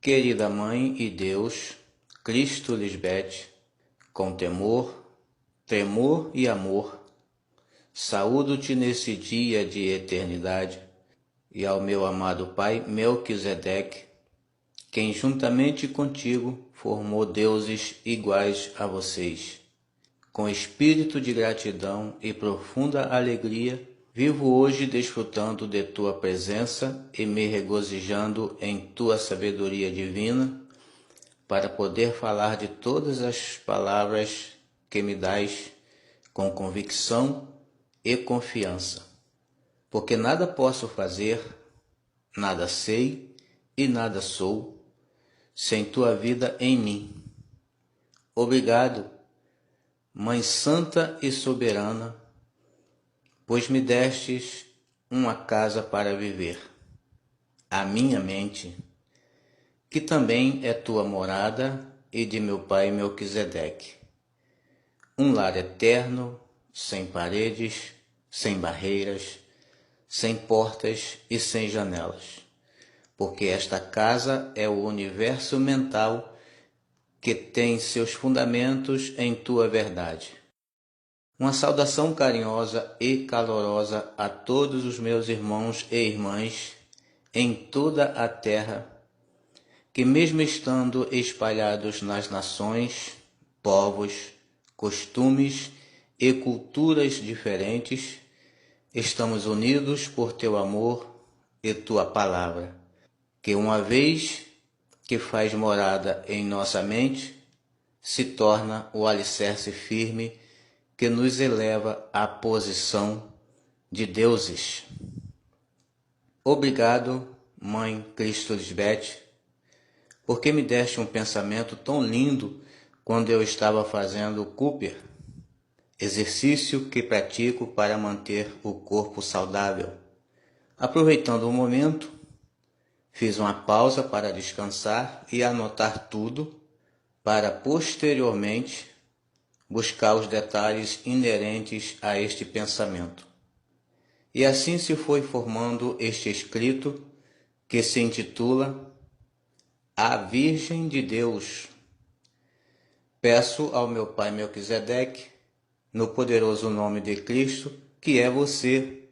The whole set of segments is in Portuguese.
Querida Mãe e Deus, Cristo Lisbete, com temor, tremor e amor, saúdo-te nesse dia de eternidade, e ao meu amado Pai Melquisedeque, quem juntamente contigo formou deuses iguais a vocês. Com espírito de gratidão e profunda alegria, vivo hoje desfrutando de tua presença e me regozijando em tua sabedoria divina, para poder falar de todas as palavras que me dás com convicção e confiança. Porque nada posso fazer, nada sei e nada sou, sem tua vida em mim. Obrigado, Mãe Santa e Soberana, pois me destes uma casa para viver, a minha mente, que também é tua morada e de meu pai Melquisedeque. Um lar eterno, sem paredes, sem barreiras, sem portas e sem janelas, porque esta casa é o universo mental que tem seus fundamentos em tua verdade. Uma saudação carinhosa e calorosa a todos os meus irmãos e irmãs em toda a terra, que mesmo estando espalhados nas nações, povos, costumes e culturas diferentes, estamos unidos por teu amor e tua palavra, que uma vez que faz morada em nossa mente, se torna o alicerce firme que nos eleva à posição de deuses. Obrigado, Mãe Cristo Lisbete, porque me deste um pensamento tão lindo quando eu estava fazendo o Cooper, exercício que pratico para manter o corpo saudável. Aproveitando o momento, fiz uma pausa para descansar e anotar tudo, para posteriormente buscar os detalhes inerentes a este pensamento. E assim se foi formando este escrito que se intitula A Virgem de Deus. Peço ao meu Pai Melquisedeque, no poderoso nome de Cristo, que é você,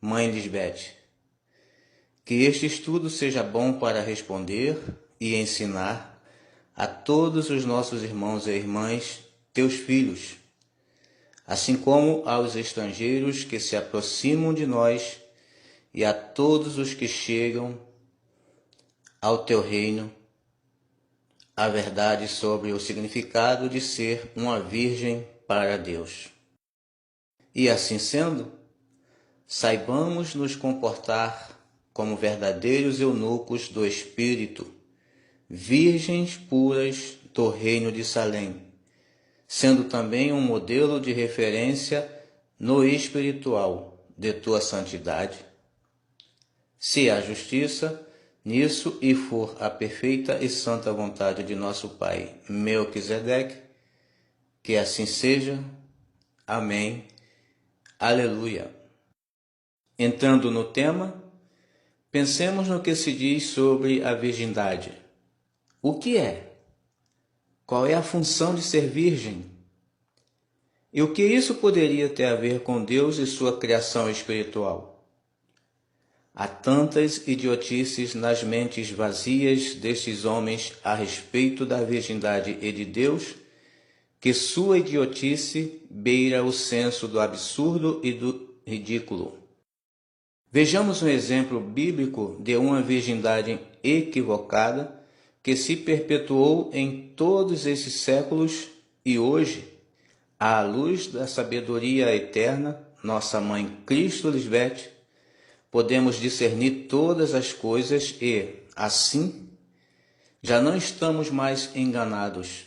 Mãe Lisbete, que este estudo seja bom para responder e ensinar a todos os nossos irmãos e irmãs, teus filhos, assim como aos estrangeiros que se aproximam de nós e a todos os que chegam ao teu reino, a verdade sobre o significado de ser uma virgem para Deus. E assim sendo, saibamos nos comportar como verdadeiros eunucos do Espírito, virgens puras do reino de Salém, sendo também um modelo de referência no espiritual de tua santidade. Se há justiça nisso e for a perfeita e santa vontade de nosso Pai Melquisedeque, que assim seja. Amém. Aleluia. Entrando no tema, pensemos no que se diz sobre a virgindade. O que é? Qual é a função de ser virgem? E o que isso poderia ter a ver com Deus e sua criação espiritual? Há tantas idiotices nas mentes vazias destes homens a respeito da virgindade e de Deus, que sua idiotice beira o senso do absurdo e do ridículo. Vejamos um exemplo bíblico de uma virgindade equivocada que se perpetuou em todos esses séculos e hoje, à luz da sabedoria eterna, nossa Mãe Cristo Lisbete, podemos discernir todas as coisas e, assim, já não estamos mais enganados,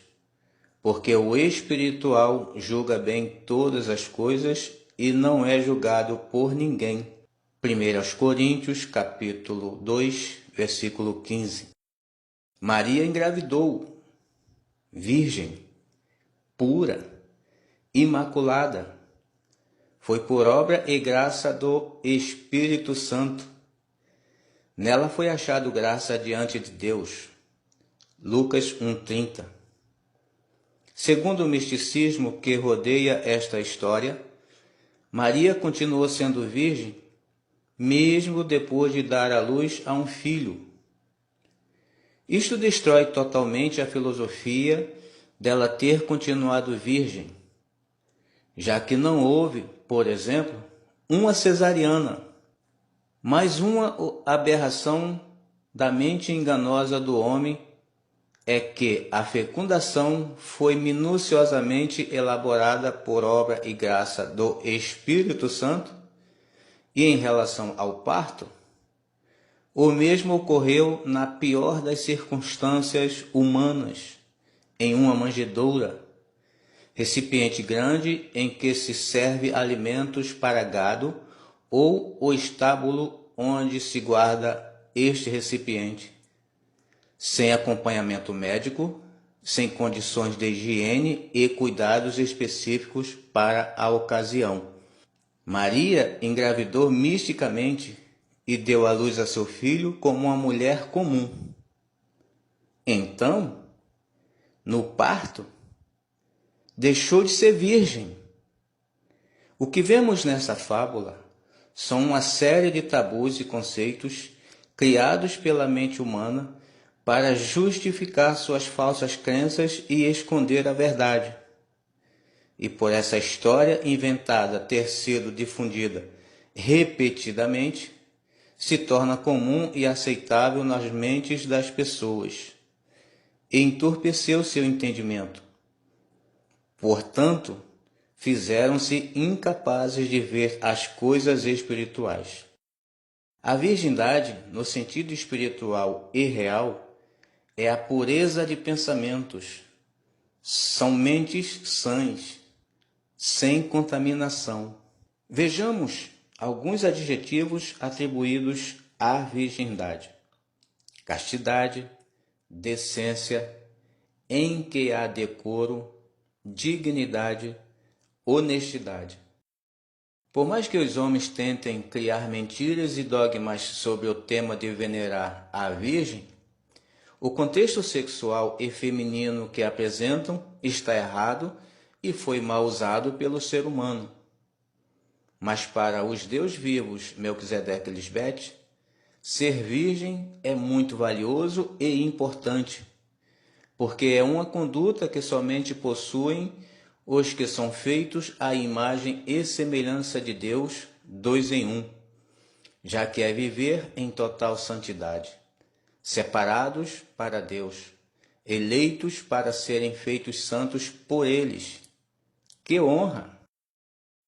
porque o espiritual julga bem todas as coisas e não é julgado por ninguém. 1 Coríntios, capítulo 2, versículo 15. Maria engravidou, virgem, pura, imaculada. Foi por obra e graça do Espírito Santo. Nela foi achado graça diante de Deus. Lucas 1,30. Segundo o misticismo que rodeia esta história, Maria continuou sendo virgem mesmo depois de dar à luz a um filho. Isto destrói totalmente a filosofia dela ter continuado virgem, já que não houve, por exemplo, uma cesariana, mais uma aberração da mente enganosa do homem é que a fecundação foi minuciosamente elaborada por obra e graça do Espírito Santo, e em relação ao parto, o mesmo ocorreu na pior das circunstâncias humanas, em uma manjedoura, recipiente grande em que se serve alimentos para gado, ou o estábulo onde se guarda este recipiente, sem acompanhamento médico, sem condições de higiene e cuidados específicos para a ocasião. Maria engravidou misticamente e deu à luz a seu filho como uma mulher comum. Então, no parto, deixou de ser virgem. O que vemos nessa fábula são uma série de tabus e conceitos criados pela mente humana para justificar suas falsas crenças e esconder a verdade. E por essa história inventada ter sido difundida repetidamente, se torna comum e aceitável nas mentes das pessoas, e entorpeceu seu entendimento. Portanto, fizeram-se incapazes de ver as coisas espirituais. A virgindade, no sentido espiritual e real, é a pureza de pensamentos. São mentes sãs, sem contaminação. Vejamos alguns adjetivos atribuídos à virgindade: castidade, decência, em que há decoro, dignidade, honestidade. Por mais que os homens tentem criar mentiras e dogmas sobre o tema de venerar a Virgem, o contexto sexual e feminino que apresentam está errado e foi mal usado pelo ser humano. Mas para os Deus vivos, Melquisedeque e Lisbete, ser virgem é muito valioso e importante, porque é uma conduta que somente possuem os que são feitos à imagem e semelhança de Deus, 2 em 1, já que é viver em total santidade, separados para Deus, eleitos para serem feitos santos por eles. Que honra!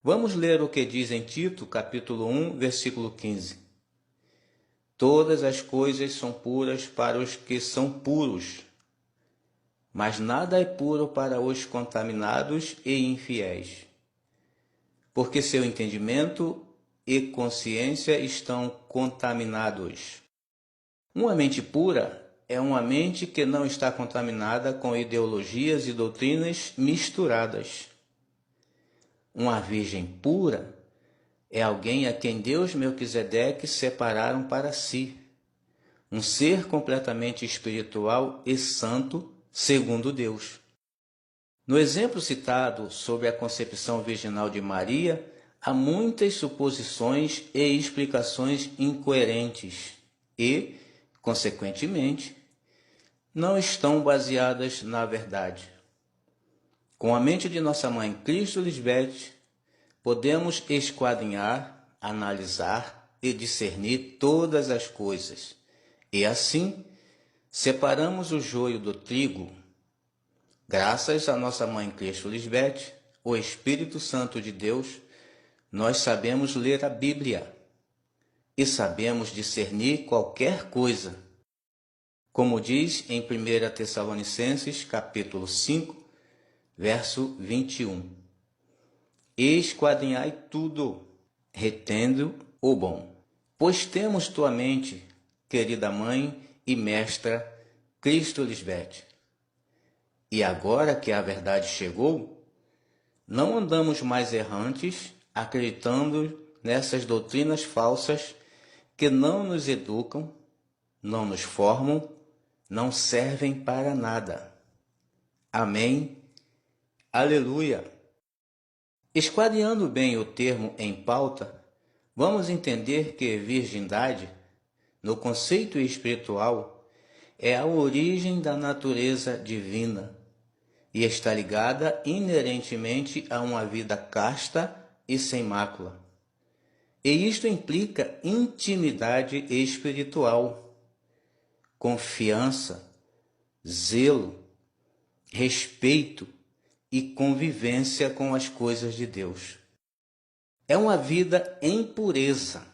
Vamos ler o que diz em Tito, capítulo 1, versículo 15. Todas as coisas são puras para os que são puros, mas nada é puro para os contaminados e infiéis, porque seu entendimento e consciência estão contaminados. Uma mente pura é uma mente que não está contaminada com ideologias e doutrinas misturadas. Uma virgem pura é alguém a quem Deus Melquisedeque separaram para si, um ser completamente espiritual e santo, segundo Deus. No exemplo citado sobre a concepção virginal de Maria, há muitas suposições e explicações incoerentes e, consequentemente, não estão baseadas na verdade. Com a mente de nossa mãe Cristo Lisbete, podemos esquadrinhar, analisar e discernir todas as coisas, e assim separamos o joio do trigo. Graças à nossa mãe Cristo Lisbete, o Espírito Santo de Deus, nós sabemos ler a Bíblia e sabemos discernir qualquer coisa. Como diz em 1 Tessalonicenses, capítulo 5, verso 21. Esquadrinhai tudo, retendo o bom. Pois temos tua mente, querida mãe e mestra Cristo Lisbete. E agora que a verdade chegou, não andamos mais errantes, acreditando nessas doutrinas falsas que não nos educam, não nos formam, não servem para nada. Amém? Aleluia! Esquadrinhando bem o termo em pauta, vamos entender que virgindade, no conceito espiritual, é a origem da natureza divina e está ligada inerentemente a uma vida casta e sem mácula. E isto implica intimidade espiritual, confiança, zelo, respeito e convivência com as coisas de Deus. É uma vida em pureza.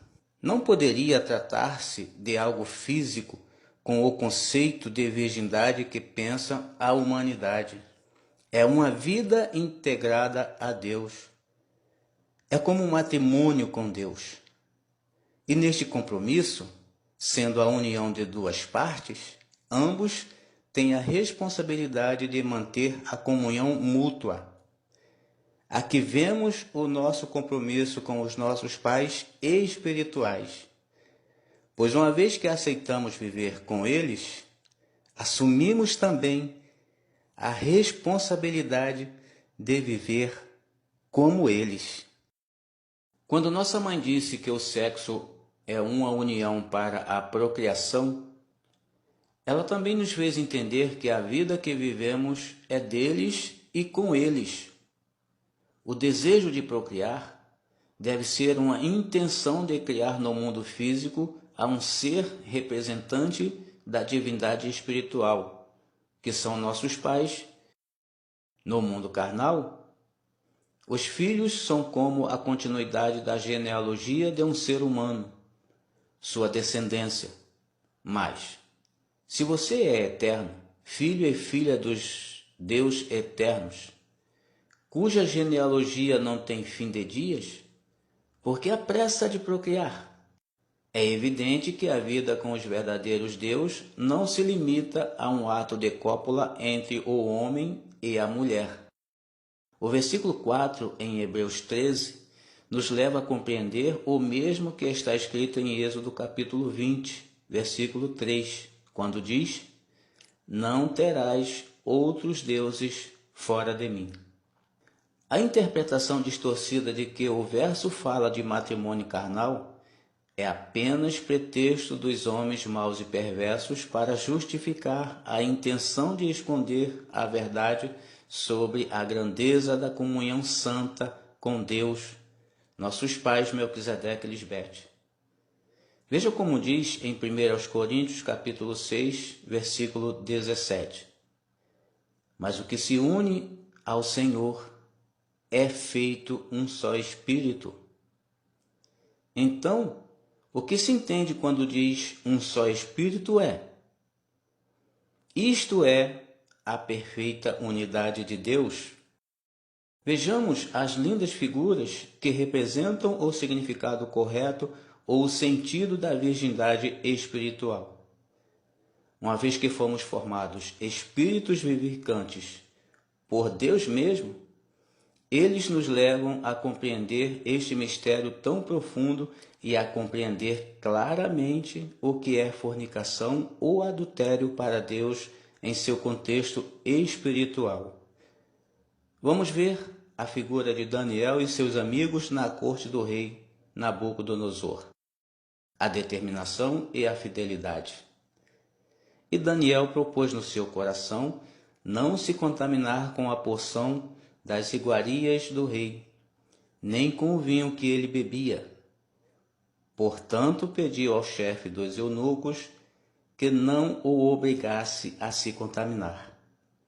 Não poderia tratar-se de algo físico com o conceito de virgindade que pensa a humanidade. É uma vida integrada a Deus. É como um matrimônio com Deus. E neste compromisso, sendo a união de duas partes, ambos têm a responsabilidade de manter a comunhão mútua. Aqui vemos o nosso compromisso com os nossos pais espirituais, pois uma vez que aceitamos viver com eles, assumimos também a responsabilidade de viver como eles. Quando nossa mãe disse que o sexo é uma união para a procriação, ela também nos fez entender que a vida que vivemos é deles e com eles. O desejo de procriar deve ser uma intenção de criar no mundo físico a um ser representante da divindade espiritual, que são nossos pais. No mundo carnal, os filhos são como a continuidade da genealogia de um ser humano, sua descendência. Mas, se você é eterno, filho e filha dos Deus eternos, cuja genealogia não tem fim de dias, por que a pressa de procriar? É evidente que a vida com os verdadeiros Deus não se limita a um ato de cópula entre o homem e a mulher. O versículo 4, em Hebreus 13, nos leva a compreender o mesmo que está escrito em Êxodo capítulo 20, versículo 3, quando diz: não terás outros deuses fora de mim. A interpretação distorcida de que o verso fala de matrimônio carnal é apenas pretexto dos homens maus e perversos para justificar a intenção de esconder a verdade sobre a grandeza da comunhão santa com Deus, nossos pais Melquisedeque e Lisbete. Veja como diz em 1 Coríntios capítulo 6, versículo 17. Mas o que se une ao Senhor é feito um só espírito. Então, o que se entende quando diz um só espírito é: isto é a perfeita unidade de Deus. Vejamos as lindas figuras que representam o significado correto ou o sentido da virgindade espiritual. Uma vez que fomos formados espíritos vivificantes por Deus mesmo, eles nos levam a compreender este mistério tão profundo e a compreender claramente o que é fornicação ou adultério para Deus em seu contexto espiritual. Vamos ver a figura de Daniel e seus amigos na corte do rei Nabucodonosor, a determinação e a fidelidade. E Daniel propôs no seu coração não se contaminar com a porção das iguarias do rei, nem com o vinho que ele bebia. Portanto, pediu ao chefe dos eunucos que não o obrigasse a se contaminar.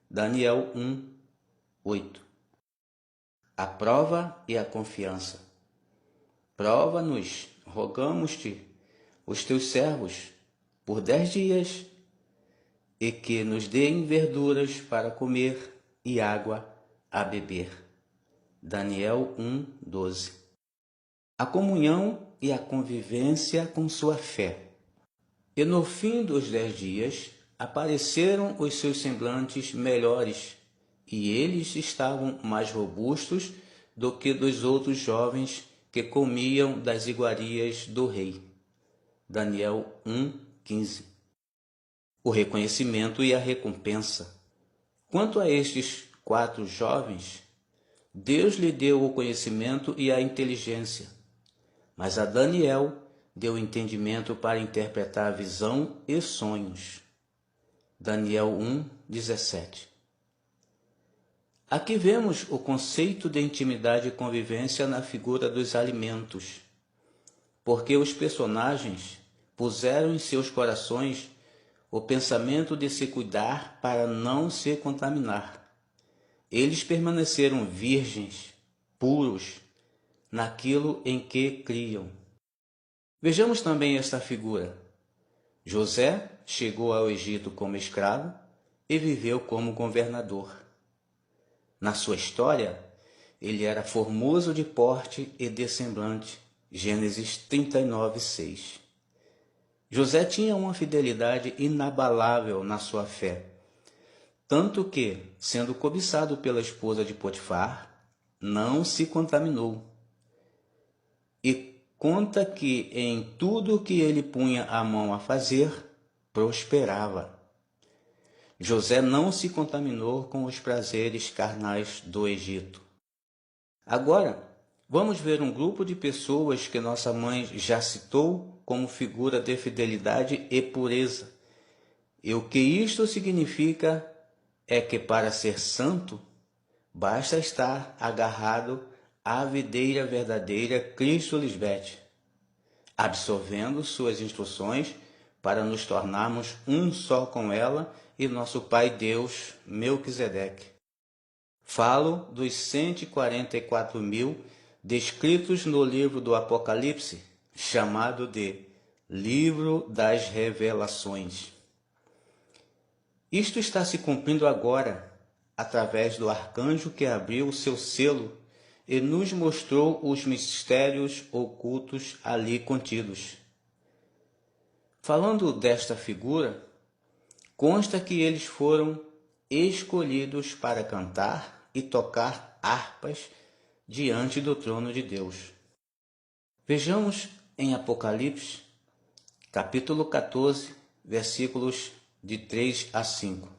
Daniel 1, 8. A prova e a confiança. Prova-nos, rogamos-te, os teus servos, por 10 dias, e que nos deem verduras para comer e água a beber. Daniel 1, 12. A comunhão e a convivência com sua fé. E no fim dos 10 dias, apareceram os seus semblantes melhores, e eles estavam mais robustos do que dos outros jovens que comiam das iguarias do rei. Daniel 1, 15. o reconhecimento e a recompensa. Quanto a estes 4 jovens, Deus lhe deu o conhecimento e a inteligência, mas a Daniel deu entendimento para interpretar a visão e sonhos. Daniel 1:17. Aqui vemos o conceito de intimidade e convivência na figura dos alimentos, porque os personagens puseram em seus corações o pensamento de se cuidar para não se contaminar. Eles permaneceram virgens, puros, naquilo em que criam. Vejamos também esta figura. José chegou ao Egito como escravo e viveu como governador. Na sua história, ele era formoso de porte e de semblante. Gênesis 39:6. José tinha uma fidelidade inabalável na sua fé, tanto que, sendo cobiçado pela esposa de Potifar, não se contaminou. E conta que em tudo que ele punha a mão a fazer, prosperava. José não se contaminou com os prazeres carnais do Egito. Agora, vamos ver um grupo de pessoas que nossa mãe já citou como figura de fidelidade e pureza. E o que isto significa é que para ser santo, basta estar agarrado à videira verdadeira Cristo Lisbete, absorvendo suas instruções para nos tornarmos um só com ela e nosso Pai Deus, Melquisedeque. Falo dos 144.000 descritos no livro do Apocalipse, chamado de Livro das Revelações. Isto está se cumprindo agora, através do arcanjo que abriu o seu selo e nos mostrou os mistérios ocultos ali contidos. Falando desta figura, consta que eles foram escolhidos para cantar e tocar harpas diante do trono de Deus. Vejamos em Apocalipse, capítulo 14, versículos de 3 a 5.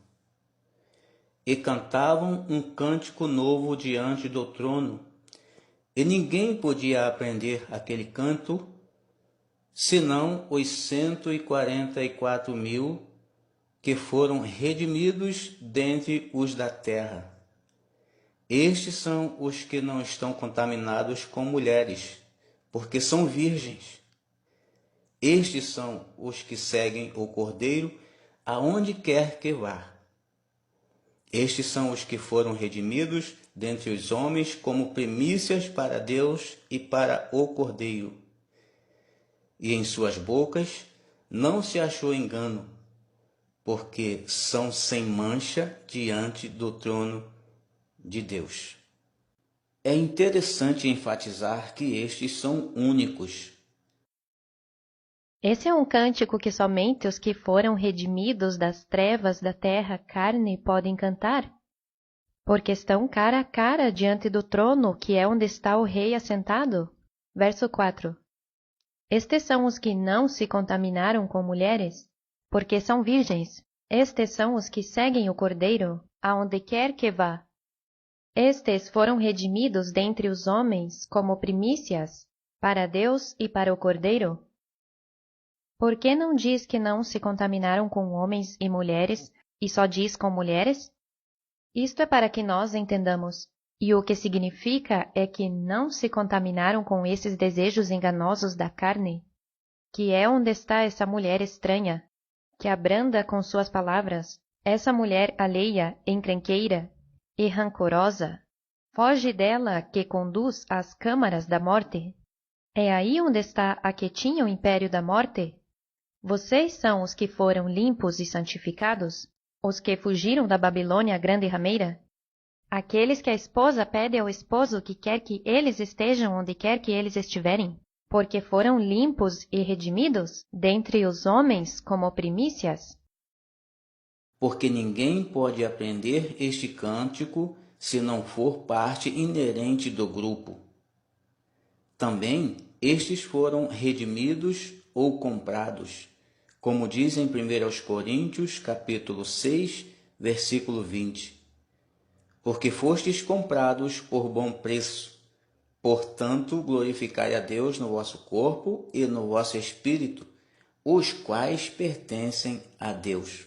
E cantavam um cântico novo diante do trono, e ninguém podia aprender aquele canto, senão os 144.000 que foram redimidos dentre os da terra. Estes são os que não estão contaminados com mulheres, porque são virgens. Estes são os que seguem o Cordeiro aonde quer que vá. Estes são os que foram redimidos dentre os homens como primícias para Deus e para o Cordeiro. E em suas bocas não se achou engano, porque são sem mancha diante do trono de Deus. É interessante enfatizar que estes são únicos. Esse é um cântico que somente os que foram redimidos das trevas da terra carne podem cantar, porque estão cara a cara diante do trono que é onde está o rei assentado. Verso 4. Estes são os que não se contaminaram com mulheres, porque são virgens. Estes são os que seguem o Cordeiro, aonde quer que vá. Estes foram redimidos dentre os homens como primícias, para Deus e para o Cordeiro. Por que não diz que não se contaminaram com homens e mulheres, e só diz com mulheres? Isto é para que nós entendamos. E o que significa é que não se contaminaram com esses desejos enganosos da carne, que é onde está essa mulher estranha, que abranda com suas palavras, essa mulher alheia, encrenqueira e rancorosa. Foge dela que conduz às câmaras da morte. É aí onde está a que tinha o império da morte. Vocês são os que foram limpos e santificados, os que fugiram da Babilônia, a grande rameira? Aqueles que a esposa pede ao esposo que quer que eles estejam onde quer que eles estiverem, porque foram limpos e redimidos dentre os homens como primícias? Porque ninguém pode aprender este cântico se não for parte inerente do grupo. Também estes foram redimidos ou comprados, como diz em 1 Coríntios, capítulo 6, versículo 20. Porque fostes comprados por bom preço. Portanto, glorificai a Deus no vosso corpo e no vosso espírito, os quais pertencem a Deus.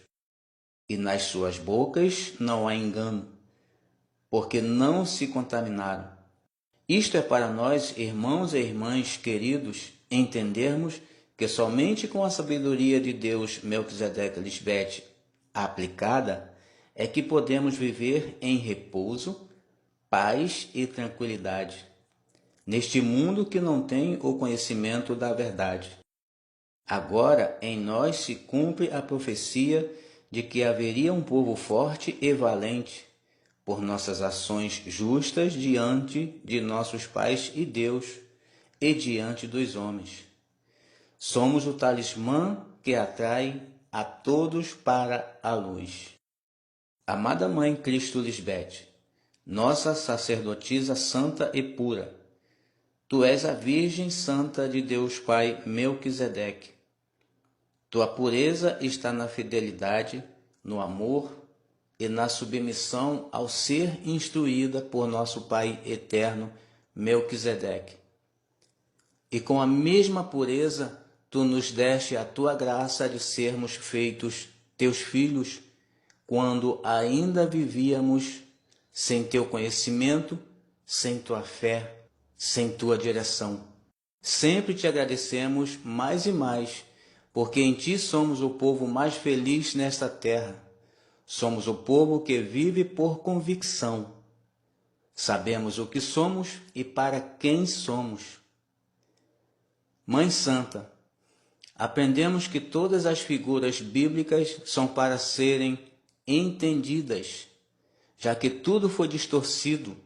E nas suas bocas não há engano, porque não se contaminaram. Isto é para nós, irmãos e irmãs queridos, entendermos que somente com a sabedoria de Deus, Melquisedeque Lisbete, aplicada, é que podemos viver em repouso, paz e tranquilidade, neste mundo que não tem o conhecimento da verdade. Agora em nós se cumpre a profecia de que haveria um povo forte e valente, por nossas ações justas diante de nossos pais e Deus e diante dos homens. Somos o talismã que atrai a todos para a luz. Amada Mãe Cristo Lisbete, nossa sacerdotisa santa e pura, tu és a Virgem Santa de Deus Pai Melquisedeque. Tua pureza está na fidelidade, no amor e na submissão ao ser instruída por nosso Pai eterno Melquisedeque. E com a mesma pureza, tu nos deste a tua graça de sermos feitos teus filhos, quando ainda vivíamos sem teu conhecimento, sem tua fé, sem tua direção. Sempre te agradecemos mais e mais, porque em ti somos o povo mais feliz nesta terra. Somos o povo que vive por convicção. Sabemos o que somos e para quem somos. Mãe Santa, aprendemos que todas as figuras bíblicas são para serem entendidas, já que tudo foi distorcido.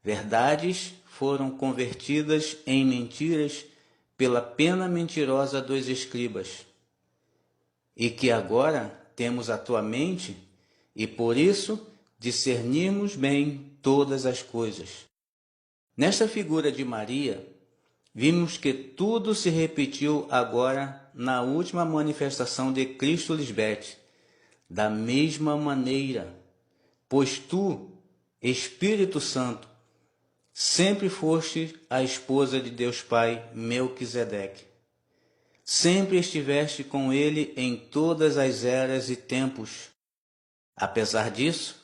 Verdades foram convertidas em mentiras pela pena mentirosa dos escribas. E que agora temos a tua mente e por isso discernimos bem todas as coisas. Nesta figura de Maria, vimos que tudo se repetiu agora na última manifestação de Cristo Lisbete, da mesma maneira, pois tu, Espírito Santo, sempre foste a esposa de Deus Pai Melquisedeque. Sempre estiveste com ele em todas as eras e tempos. Apesar disso,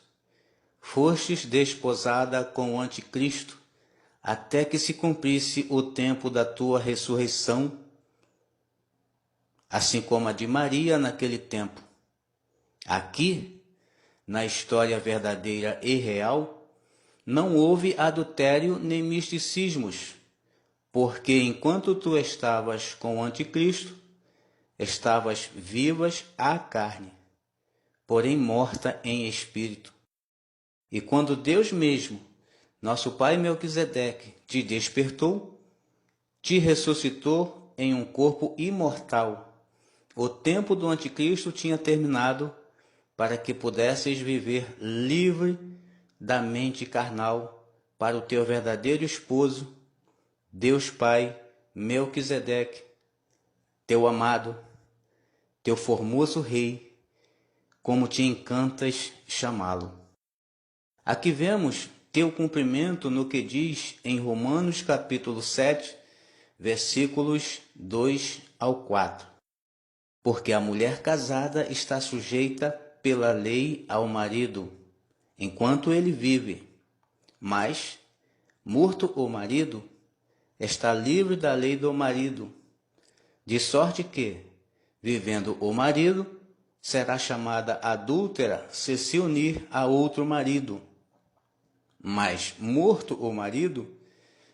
fostes desposada com o Anticristo, até que se cumprisse o tempo da tua ressurreição, assim como a de Maria naquele tempo. Aqui, na história verdadeira e real, não houve adultério nem misticismos, porque enquanto tu estavas com o Anticristo, estavas vivas à carne, porém morta em espírito. E quando Deus mesmo, nosso Pai Melquisedeque, te despertou, te ressuscitou em um corpo imortal, o tempo do Anticristo tinha terminado para que pudesses viver livre da mente carnal para o teu verdadeiro esposo, Deus Pai Melquisedeque, teu amado, teu formoso Rei, como te encantas chamá-lo. Aqui vemos teu cumprimento no que diz em Romanos capítulo 7, versículos 2 ao 4. Porque a mulher casada está sujeita pela lei ao marido, enquanto ele vive, mas, morto o marido, está livre da lei do marido, de sorte que, vivendo o marido, será chamada adúltera se unir a outro marido. Mas, morto o marido,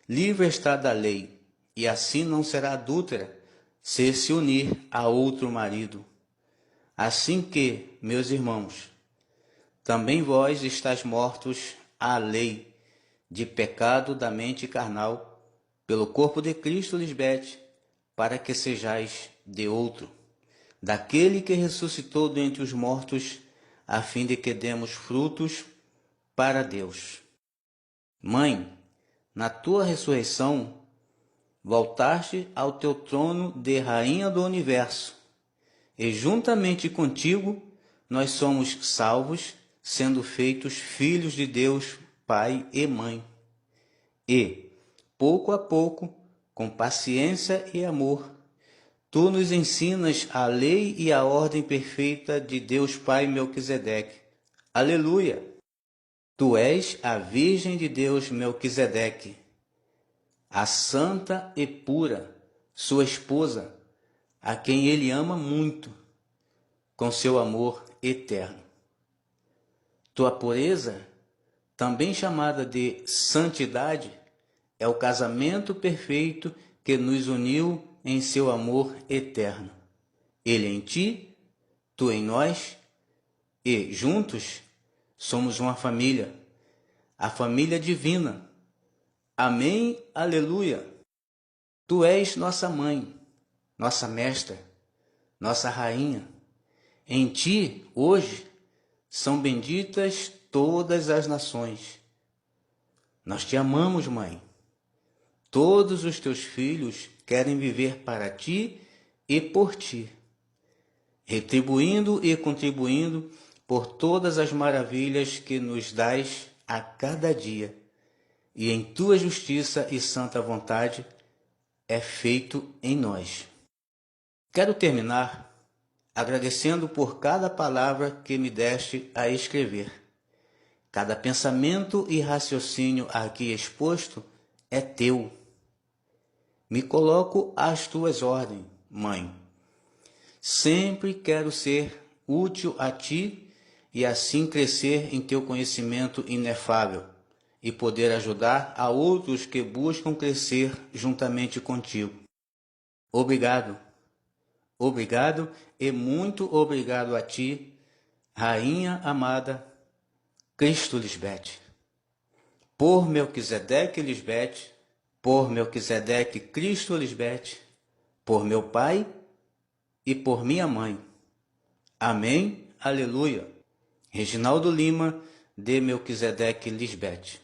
livre está da lei, e assim não será adúltera se unir a outro marido. Assim que, meus irmãos, também vós estáis mortos à lei de pecado da mente carnal, pelo corpo de Cristo Lisbete, para que sejais de outro, daquele que ressuscitou dentre os mortos, a fim de que demos frutos para Deus. Mãe, na tua ressurreição, voltaste ao teu trono de Rainha do Universo, e juntamente contigo nós somos salvos, sendo feitos filhos de Deus, Pai e Mãe. E, pouco a pouco, com paciência e amor, tu nos ensinas a lei e a ordem perfeita de Deus Pai Melquisedeque. Aleluia! Tu és a Virgem de Deus Melquisedeque, a santa e pura, sua esposa, a quem ele ama muito, com seu amor eterno. Tua pureza, também chamada de santidade, é o casamento perfeito que nos uniu em seu amor eterno. Ele em ti, tu em nós, e, juntos, somos uma família, a família divina. Amém, aleluia! Tu és nossa mãe, nossa mestra, nossa rainha. Em ti, hoje, são benditas todas as nações. Nós te amamos, Mãe. Todos os teus filhos querem viver para ti e por ti, retribuindo e contribuindo por todas as maravilhas que nos dás a cada dia, e em tua justiça e santa vontade é feito em nós. Quero terminar agradecendo por cada palavra que me deste a escrever. Cada pensamento e raciocínio aqui exposto é teu. Me coloco às tuas ordens, Mãe. Sempre quero ser útil a ti e assim crescer em teu conhecimento inefável e poder ajudar a outros que buscam crescer juntamente contigo. Obrigado. Obrigado e muito obrigado a ti, Rainha amada, Cristo Lisbete. Por Melquisedeque Lisbete, por Melquisedeque Cristo Lisbete, por meu pai e por minha mãe. Amém, aleluia. Reginaldo Lima, de Melquisedeque Lisbete.